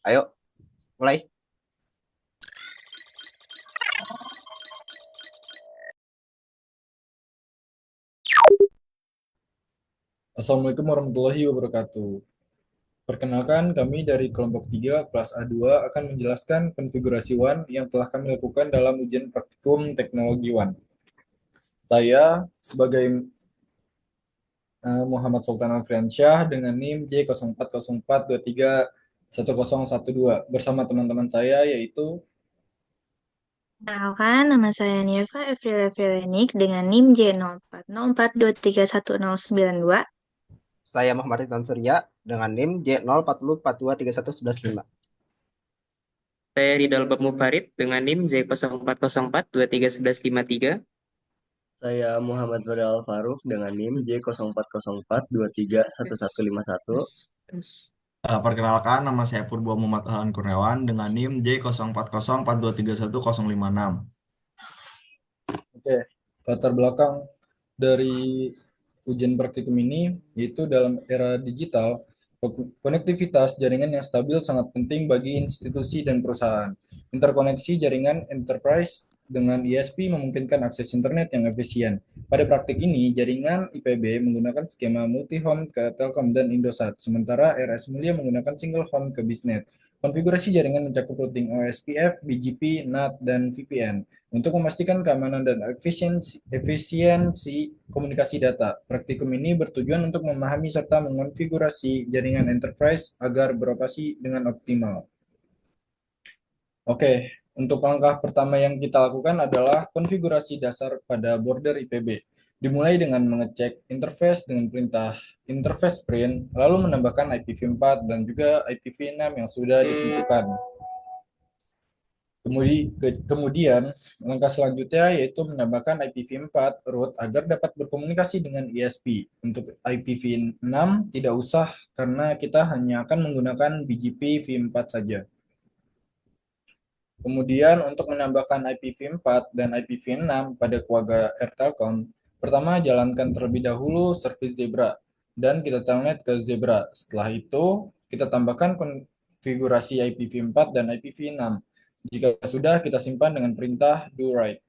Ayo, mulai. Assalamualaikum warahmatullahi wabarakatuh. Perkenalkan, kami dari kelompok 3 kelas A2 akan menjelaskan konfigurasi WAN yang telah kami lakukan dalam ujian praktikum teknologi WAN. Saya sebagai Muhammad Sultan Alfriansyah dengan NIM J0404231012 bersama teman-teman saya yaitu Kenalkan, nama saya Nieva Evriela Velenik dengan NIM J0404231092. Saya Muhammad Ridwan Surya dengan NIM J0404231115. Saya Ridal Bab Mufarid dengan NIM J0404231153. Saya Muhammad Fadel Al-Faruq dengan NIM J0404231151. Perkenalkan, nama saya Purbo Muhammad Ahlan Kurniawan dengan NIM J0404231056. Oke, latar belakang dari ujian praktikum ini yaitu dalam era digital, konektivitas jaringan yang stabil sangat penting bagi institusi dan perusahaan. Interkoneksi jaringan enterprise dengan ISP memungkinkan akses internet yang efisien. Pada praktik ini, jaringan IPB menggunakan skema multi-home ke Telkom dan Indosat, sementara RS Mulia menggunakan single home ke Bisnet. Konfigurasi jaringan mencakup routing OSPF, BGP, NAT, dan VPN. Untuk memastikan keamanan dan efisiensi komunikasi data, praktikum ini bertujuan untuk memahami serta mengonfigurasi jaringan enterprise agar beroperasi dengan optimal. Oke, untuk langkah pertama yang kita lakukan adalah konfigurasi dasar pada border IPB. Dimulai dengan mengecek interface dengan perintah interface print, lalu menambahkan IPv4 dan juga IPv6 yang sudah ditentukan. Kemudian, langkah selanjutnya yaitu menambahkan IPv4 root agar dapat berkomunikasi dengan ISP. Untuk IPv6 tidak usah karena kita hanya akan menggunakan BGP v4 saja. Kemudian untuk menambahkan IPv4 dan IPv6 pada keluarga Airtelcom, pertama jalankan terlebih dahulu service Zebra dan kita telnet ke Zebra. Setelah itu, kita tambahkan konfigurasi IPv4 dan IPv6. Jika sudah, kita simpan dengan perintah do write.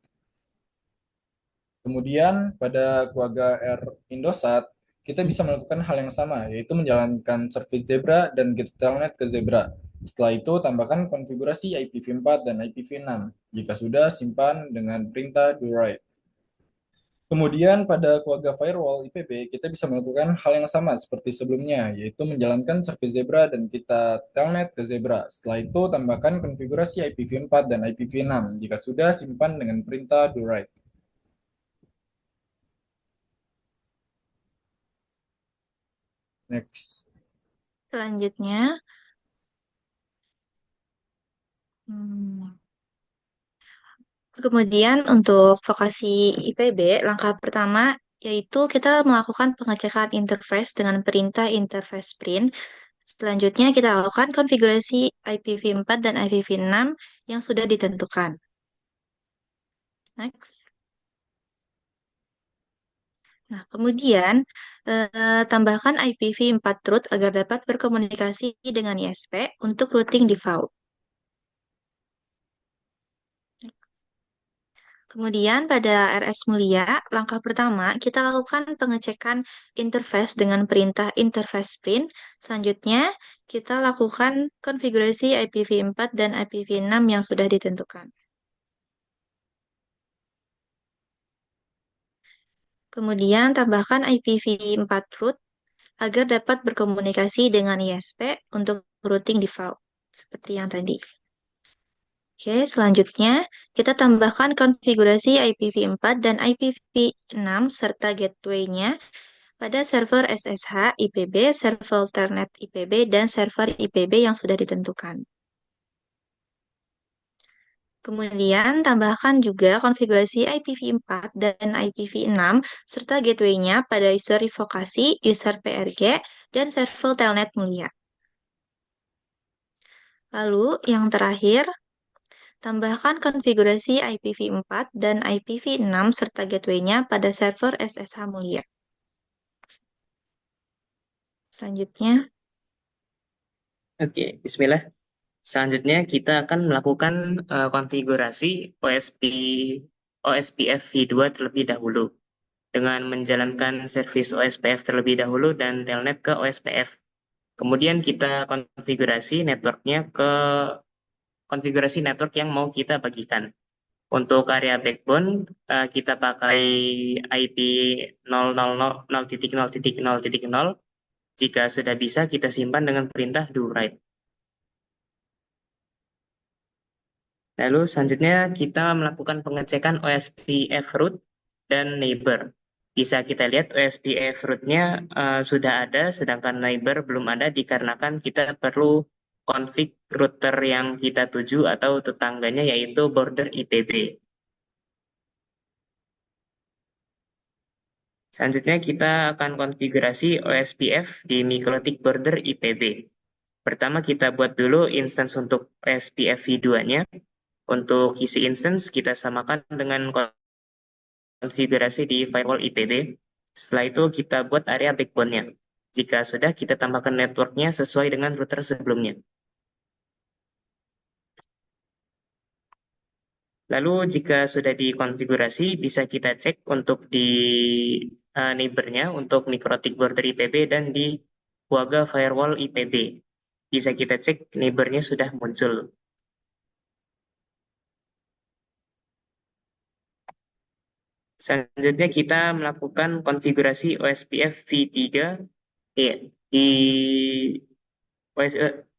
Kemudian pada keluarga R Indosat, kita bisa melakukan hal yang sama, yaitu menjalankan service Zebra dan get telnet ke Zebra. Setelah itu, tambahkan konfigurasi IPv4 dan IPv6. Jika sudah, simpan dengan perintah do write. Kemudian pada keluarga firewall IPB, kita bisa melakukan hal yang sama seperti sebelumnya, yaitu menjalankan service Zebra dan kita telnet ke Zebra. Setelah itu, tambahkan konfigurasi IPv4 dan IPv6. Jika sudah, simpan dengan perintah do write. Next. Selanjutnya, hmm, kemudian untuk vokasi IPB, langkah pertama yaitu kita melakukan pengecekan interface dengan perintah interface print. Selanjutnya, kita lakukan konfigurasi IPv4 dan IPv6 yang sudah ditentukan. Next. Nah, kemudian tambahkan IPv4 root agar dapat berkomunikasi dengan ISP untuk routing default. Kemudian pada RS Mulia, langkah pertama kita lakukan pengecekan interface dengan perintah interface print. Selanjutnya, kita lakukan konfigurasi IPv4 dan IPv6 yang sudah ditentukan. Kemudian tambahkan IPv4 root agar dapat berkomunikasi dengan ISP untuk routing default, seperti yang tadi. Oke, selanjutnya kita tambahkan konfigurasi IPv4 dan IPv6 serta gateway-nya pada server SSH IPB, server Telnet IPB, dan server IPB yang sudah ditentukan. Kemudian tambahkan juga konfigurasi IPv4 dan IPv6 serta gateway-nya pada user vokasi, user PRG, dan server Telnet Mulia. Lalu yang terakhir, tambahkan konfigurasi IPv4 dan IPv6 serta gateway-nya pada server SSH Mulia. Selanjutnya, Oke, Bismillah. Selanjutnya kita akan melakukan konfigurasi OSPF v2 terlebih dahulu dengan menjalankan servis OSPF terlebih dahulu dan telnet ke OSPF. Kemudian kita konfigurasi network yang mau kita bagikan. Untuk area backbone, kita pakai IP 000.0.0.0. Jika sudah bisa, kita simpan dengan perintah do write. Lalu selanjutnya kita melakukan pengecekan OSPF root dan neighbor. Bisa kita lihat OSPF root-nya sudah ada, sedangkan neighbor belum ada dikarenakan kita perlu config router yang kita tuju atau tetangganya yaitu border IPB. Selanjutnya kita akan konfigurasi OSPF di MikroTik border IPB. Pertama kita buat dulu instance untuk OSPF v2-nya. Untuk isi instance kita samakan dengan konfigurasi di firewall IPB. Setelah itu kita buat area backbone-nya. Jika sudah, kita tambahkan networknya sesuai dengan router sebelumnya. Lalu jika sudah dikonfigurasi, bisa kita cek untuk di neighbor-nya untuk MikroTik border IPB dan di Quagga firewall IPB. Bisa kita cek neighbor-nya sudah muncul. Selanjutnya kita melakukan konfigurasi OSPF v3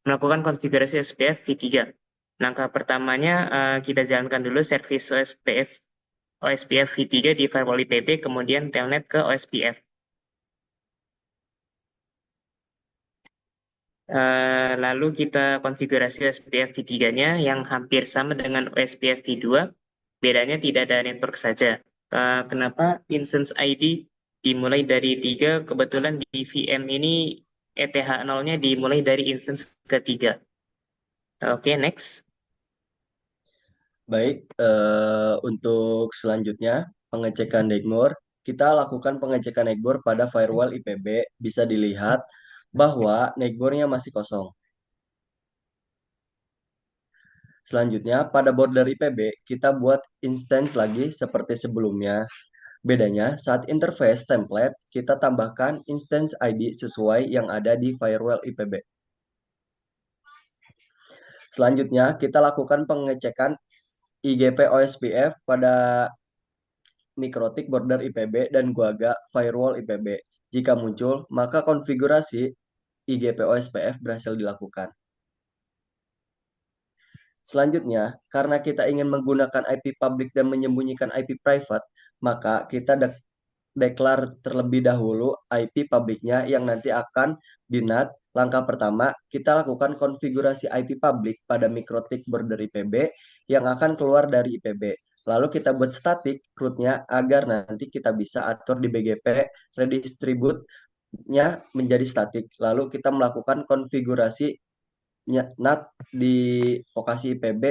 melakukan konfigurasi OSPF v3. Langkah pertamanya kita jalankan dulu servis OSPF v3 di firewall IPB, kemudian telnet ke OSPF. Lalu kita konfigurasi OSPF v3-nya yang hampir sama dengan OSPF v2, bedanya tidak ada network saja. Kenapa instance ID dimulai dari 3, kebetulan di VM ini ETH0-nya dimulai dari instance ketiga. Oke, next. Baik, untuk selanjutnya pengecekan Negmor, kita lakukan pengecekan Negmor pada firewall IPB. Bisa dilihat bahwa Negmornya masih kosong. Selanjutnya, pada border IPB, kita buat instance lagi seperti sebelumnya. Bedanya, saat interface template, kita tambahkan instance ID sesuai yang ada di firewall IPB. Selanjutnya, kita lakukan pengecekan IGP OSPF pada MikroTik border IPB dan Quagga firewall IPB. Jika muncul, maka konfigurasi IGP OSPF berhasil dilakukan. Selanjutnya, karena kita ingin menggunakan IP public dan menyembunyikan IP private, maka kita declare terlebih dahulu IP publiknya yang nanti akan di-NAT. Langkah pertama, kita lakukan konfigurasi IP public pada MikroTik border IPB yang akan keluar dari IPB. Lalu kita buat static root-nya agar nanti kita bisa atur di BGP redistribute-nya menjadi static. Lalu kita melakukan konfigurasi NAT di lokasi IPB,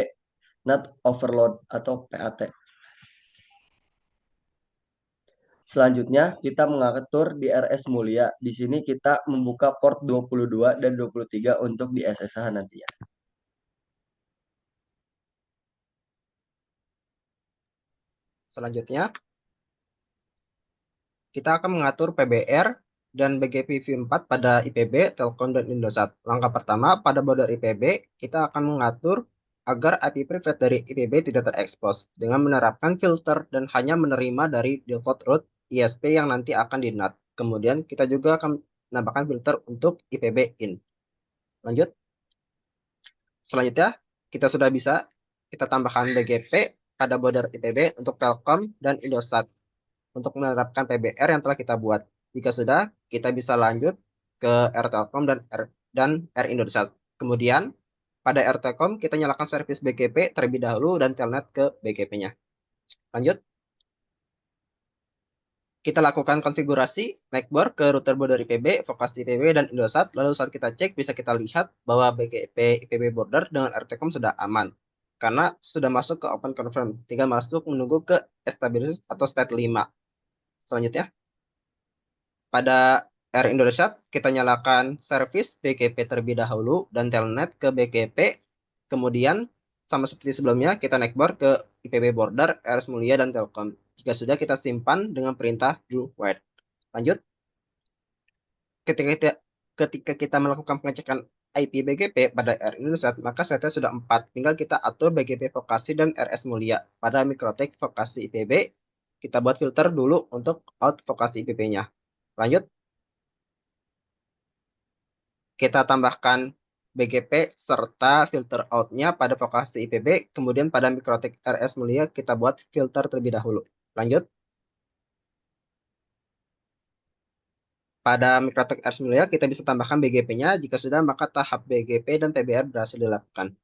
NAT overload atau PAT. Selanjutnya kita mengatur di RS Mulia. Di sini kita membuka port 22 dan 23 untuk di SSH nantinya. Selanjutnya, kita akan mengatur PBR dan BGP v4 pada IPB, Telkom, dan Indosat. Langkah pertama, pada border IPB, kita akan mengatur agar IP private dari IPB tidak terekspos dengan menerapkan filter dan hanya menerima dari default route ISP yang nanti akan di-NAT. Kemudian kita juga akan menambahkan filter untuk IPB in. Lanjut. Selanjutnya, kita sudah bisa kita tambahkan BGP pada border IPB untuk Telkom dan Indosat untuk menerapkan PBR yang telah kita buat. Jika sudah, kita bisa lanjut ke R Telkom dan R Indosat. Kemudian, pada R Telkom, kita nyalakan servis BGP terlebih dahulu dan telnet ke BGP-nya. Lanjut. Kita lakukan konfigurasi MacBoard ke router border IPB, vokasi IPB, dan Indosat. Lalu saat kita cek, bisa kita lihat bahwa BGP IPB border dengan R Telkom sudah aman. Karena sudah masuk ke open confirm. Tinggal masuk menunggu ke established atau state 5. Selanjutnya, pada R Indonesia, kita nyalakan servis BGP terlebih dahulu dan telnet ke BGP Kemudian, sama seperti sebelumnya, kita naikbor ke IPB border, RS Mulia, dan Telkom. Jika sudah, kita simpan dengan perintah do write. Lanjut. Ketika kita melakukan pengecekan IP BGP pada R Indosat, maka setnya sudah 4. Tinggal kita atur BGP Vokasi dan RS Mulia. Pada Mikrotik Vokasi IPB, kita buat filter dulu untuk out Vokasi IPB-nya. Lanjut. Kita tambahkan BGP serta filter out-nya pada Vokasi IPB, kemudian pada Mikrotik RS Mulia kita buat filter terlebih dahulu. Lanjut. Pada Mikrotik RS Mulia kita bisa tambahkan BGP-nya, jika sudah maka tahap BGP dan PBR berhasil dilakukan.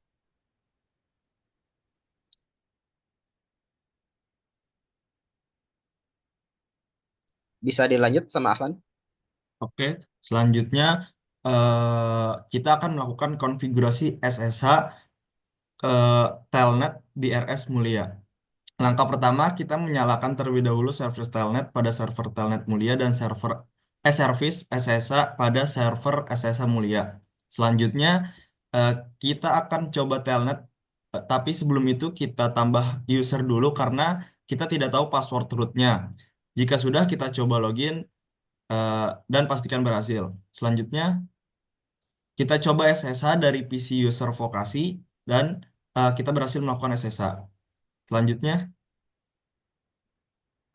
Bisa dilanjut sama Ahlan. Oke, selanjutnya kita akan melakukan konfigurasi SSH telnet di RS Mulia. Langkah pertama, kita menyalakan terlebih dahulu service telnet pada server telnet Mulia dan service SSH pada server SSH Mulia. Selanjutnya, eh, kita akan coba telnet, tapi sebelum itu kita tambah user dulu karena kita tidak tahu password rootnya. Jika sudah, kita coba login eh, dan pastikan berhasil. Selanjutnya, kita coba SSH dari PC user Vokasi dan kita berhasil melakukan SSH. Selanjutnya,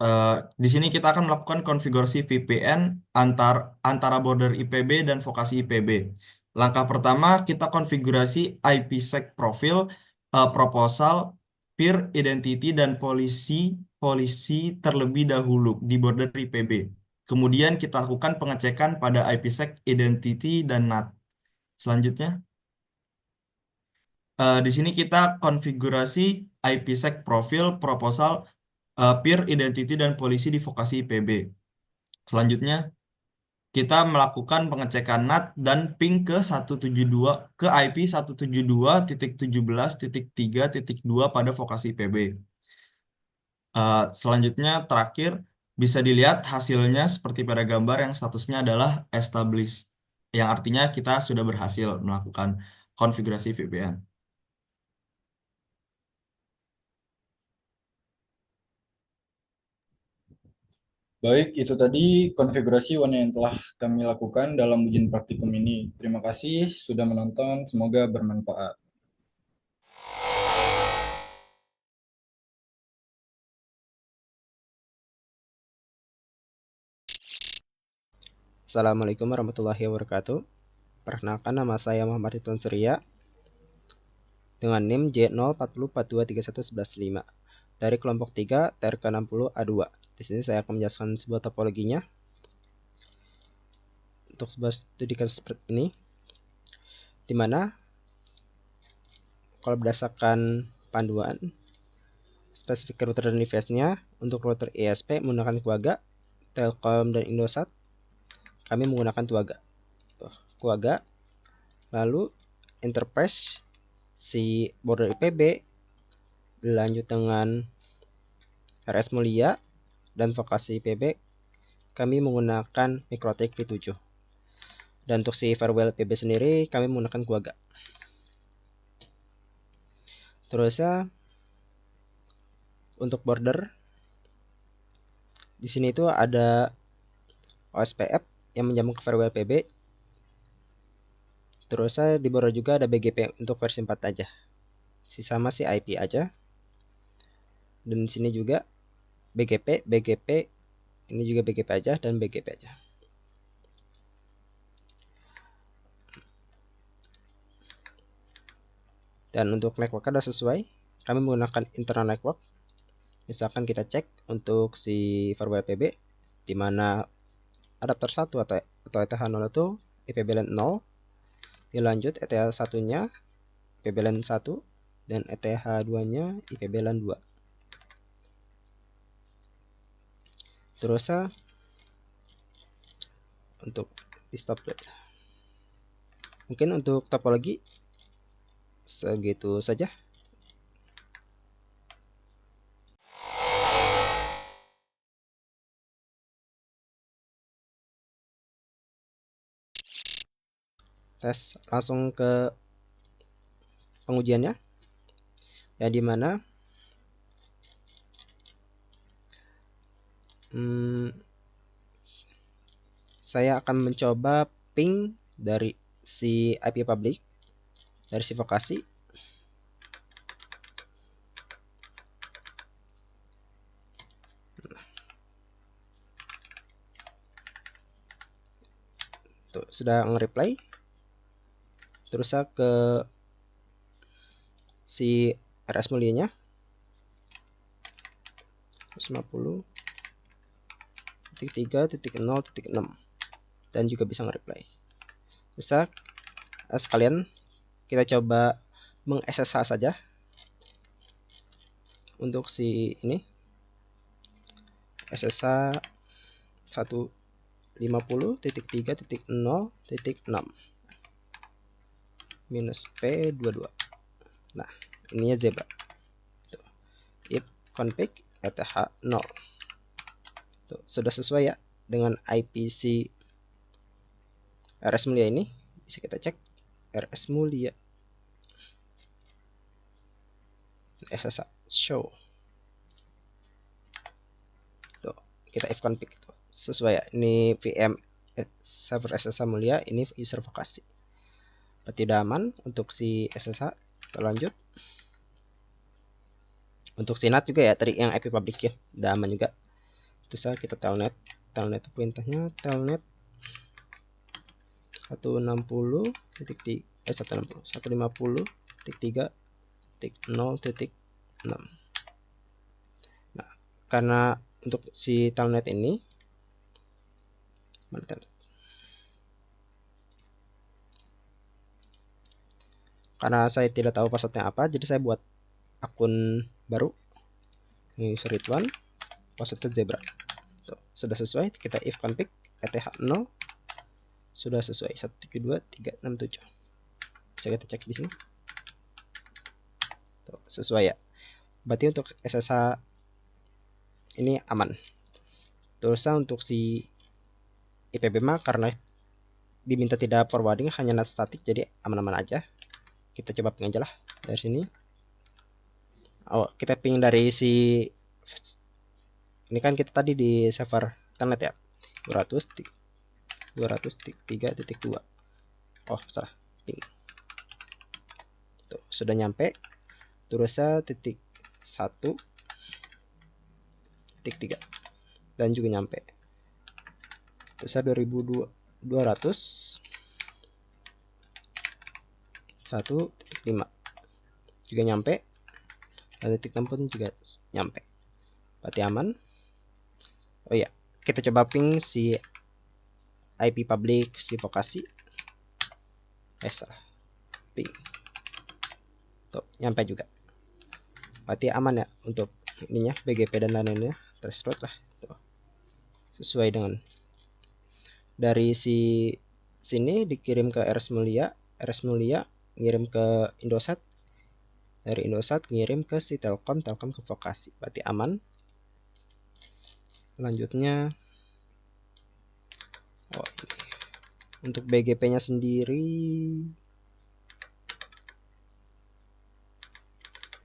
Eh, di sini kita akan melakukan konfigurasi VPN antara border IPB dan vokasi IPB. Langkah pertama, kita konfigurasi IPsec profil, proposal, peer identity, dan polisi terlebih dahulu di border IPB. Kemudian kita lakukan pengecekan pada IPsec identity dan NAT. Selanjutnya, di sini kita konfigurasi IPsec profil, proposal, peer identity dan polisi di vokasi IPB. Selanjutnya, kita melakukan pengecekan NAT dan ping ke 172 ke IP 172.17.3.2 pada vokasi IPB. Selanjutnya, terakhir, bisa dilihat hasilnya seperti pada gambar yang statusnya adalah established, yang artinya kita sudah berhasil melakukan konfigurasi VPN. Baik, itu tadi konfigurasi WAN yang telah kami lakukan dalam ujian praktikum ini. Terima kasih sudah menonton, semoga bermanfaat. Assalamualaikum warahmatullahi wabarakatuh. Perkenalkan, nama saya Muhammad Ridwan Surya dengan NIM J04042311115 dari kelompok 3 TRK 60A2. Di sini saya akan menjelaskan sebuah topologinya. Untuk sebuah studi kasus seperti ini, di mana kalau berdasarkan panduan spesifik router dan device-nya, untuk router ISP menggunakan Quagga, Telkom dan Indosat kami menggunakan Quagga. Lalu enterprise si border IPB dilanjut dengan RS Mulia dan vokasi IPB kami menggunakan Mikrotik V7. Dan untuk si firewall IPB sendiri kami menggunakan Quagga. Terusnya untuk border di sini itu ada OSPF yang menyambung ke firewall IPB. Terusnya di border juga ada BGP untuk versi 4 aja. Sisa masih IP aja. Dan di sini juga BGP, ini juga BGP aja dan BGP aja. Dan untuk network sudah sesuai, kami menggunakan internal network. Misalkan kita cek untuk si firewall IPB, di mana adapter 1 atau ETH0 itu IPB LAN 0, dilanjut ETH 1-nya IPB LAN 1 dan ETH 2-nya IPB LAN 2. Terus untuk di stop dulu. Mungkin untuk topologi segitu saja. Tes langsung ke pengujiannya, yang dimana saya akan mencoba ping dari si IP public, dari si vokasi. Tuh, sudah nge-reply. Terus saya ke si RS mulianya 150.3.0.6 dan juga bisa nge-reply. Terus sekalian kita coba meng-SSH saja untuk si ini SSH 150.3.0.6 minus P22. Nah, ininya zebra. Tuh. If config eth0. Tuh, sudah sesuai ya dengan IPC RS Mulia ini. Bisa kita cek RS Mulia SSH show. Tuh, kita if config tuh. Sesuai ya. Ini VM server SSH Mulia, ini user vokasi. Berarti udah aman untuk si SSH. Kita lanjut. Untuk si NAT juga ya, tadi yang IP public ya, udah aman juga. Terus kita telnet. Telnet perintahnya telnet 150.3.0.6. Nah, karena untuk si telnet ini mana telnet? Karena saya tidak tahu passwordnya apa, jadi saya buat akun baru. Ini Ridwan, passwordnya zebra. Tuh, sudah sesuai, kita if config eth0 sudah sesuai 172.367. Bisa kita cek di sini. Tuh, sesuai ya. Berarti untuk SSH ini aman. Terus untuk si IPB mah karena diminta tidak forwarding, hanya NAT static, jadi aman-aman aja. Kita coba ping aja lah dari sini. Oh, kita ping dari si ini kan kita tadi di server telnet ya. 203.2. Oh, salah. Ping. Tuh, sudah nyampe. Terusnya titik 1.3 dan juga nyampe. Terusnya 2200 1.5 juga nyampe, dan titik 6 pun juga nyampe. Berarti aman. Oh iya, kita coba ping si IP public si vokasi. Salah. Ping. Tuh, nyampe juga. Berarti aman ya untuk ininya, BGP dan lain-lainnya. Threshold lah. Tuh. Sesuai dengan dari si sini dikirim ke RS Mulia, RS Mulia ngirim ke Indosat, dari Indosat ngirim ke si Telkom, Telkom ke vokasi. Berarti aman. Selanjutnya untuk BGP-nya sendiri,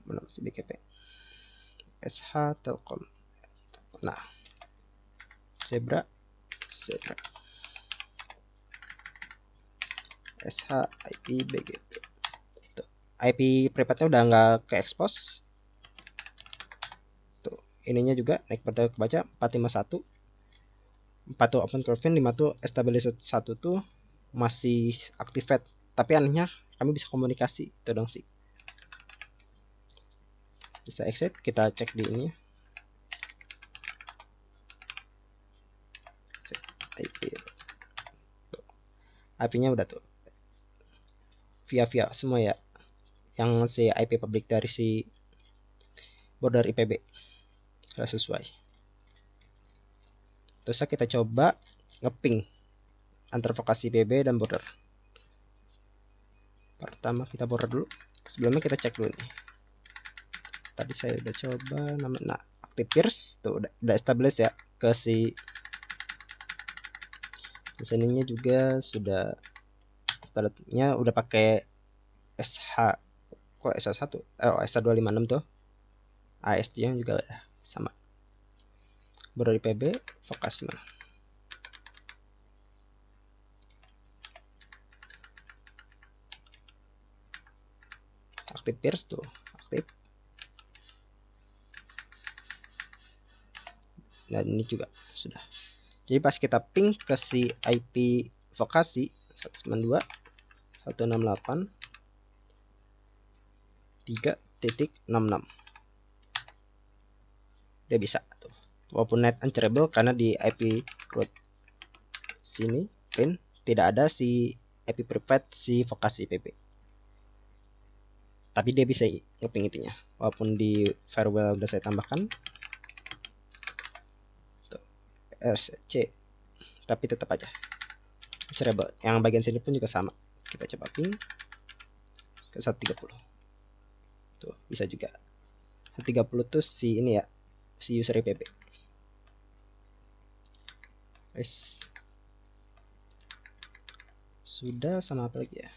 mana sih BGP? SH Telkom. Nah, Zebra SH IP BGP. Tuh, IP private-nya udah nggak ke expose. Tuh, ininya juga naik pada kebaca 451. 4 tuh open curve, 5 tuh stabilized, 1 tuh masih activate. Tapi anehnya kami bisa komunikasi itu dong sih. Bisa exit, kita cek di ini. IP-nya udah tuh via semua ya, yang si IP public dari si border IPB sudah sesuai. Terus kita coba ngeping antar vokasi IPB dan border. Pertama kita border dulu, sebelumnya kita cek dulu nih. Tadi saya udah coba namanya active peers tuh udah established ya ke si sininya juga sudah startnya udah pakai SH kok SA1 SA256 tuh ASD yang juga sama. Border IPB vokasi mana? Aktif peers tuh aktif, dan ini juga sudah. Jadi pas kita ping ke si IP vokasi 192.168.3.66 dia bisa tuh, walaupun net unchareable karena di IP root sini print tidak ada si IP private si vokasi IPB, tapi dia bisa ngeping itunya walaupun di firewall udah saya tambahkan tuh, RC, tapi tetap aja unchareable. Yang bagian sini pun juga sama, kita coba ping ke 130 tuh bisa juga. 130 tuh si ini ya, si user IPB. Guys, sudah. Sama apa lagi ya,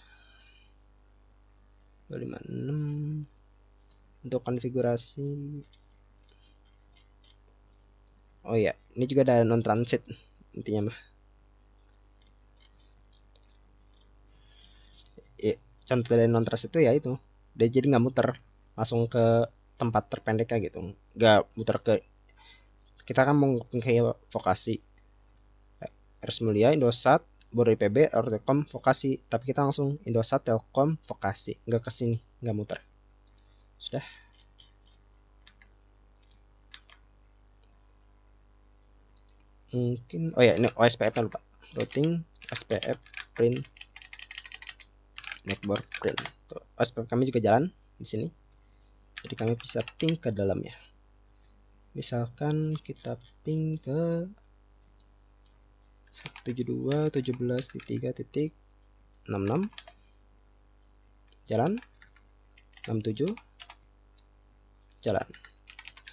256 untuk konfigurasi. Oh ya, ini juga ada non transit intinya mah. Contoh dari non transit itu ya itu dia jadi nggak muter langsung ke tempat terpendeknya gitu, nggak muter ke, kita kan mau kayak vokasi RS Mulia Indosat Border IPB Telkom vokasi, tapi kita langsung Indosat Telkom vokasi, nggak ke sini, nggak muter. Sudah. Mungkin oh ya, ini OSPF lupa, routing SPF print network print tuh, OSPF kami juga jalan di sini, jadi kami bisa ping ke dalamnya. Misalkan kita ping ke 172.17.3.66 jalan, 67 jalan,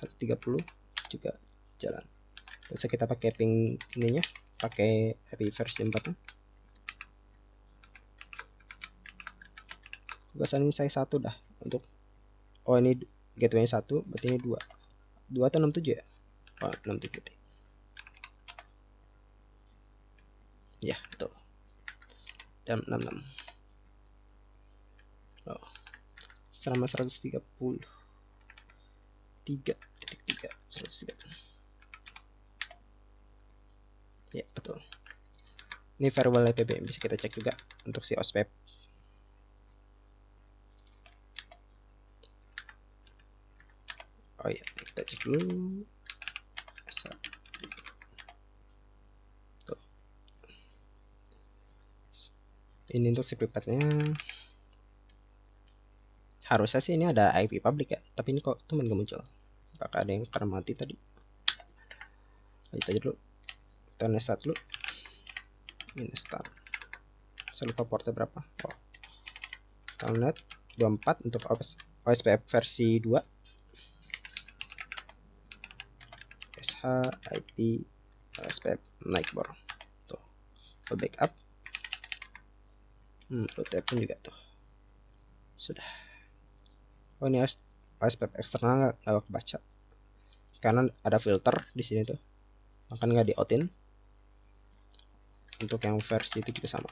130 juga jalan. Bisa kita pakai ping ininya, pakai IP versi 4 nya. Tugasan ini saya 1 dah untuk, oh ini gateway 1 berarti ini 2 atau 67 ya, oh 67 ya betul, dan 66 oh, selama 133.3 103 ya betul. Ini firewall IPB bisa kita cek juga untuk si OSPF. Oh iya, kita cek dulu. Tuh. Ini untuk si privatnya. Harusnya sih ini ada IP public ya, tapi ini kok teman gak muncul. Apakah ada yang karena mati tadi? Lanjut aja dulu. Kita nestart dulu. Ini start. Saya lupa portnya berapa. Oh. Telnet 24 untuk OSPF versi 2. SH IP OSPF Nightbor. Tuh. Backup. OTP pun juga tuh. Sudah. Oh ini OSPF eksternal nggak kebaca karena ada filter di sini tuh, makanya nggak di outin. Untuk yang versi itu juga sama.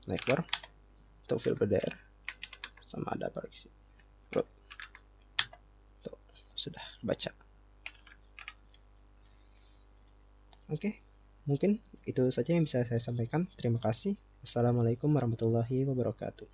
Nightbor untuk file BDR sama ada apa lagi sih, tuh sudah baca. Oke, mungkin itu saja yang bisa saya sampaikan. Terima kasih. Wassalamualaikum warahmatullahi wabarakatuh.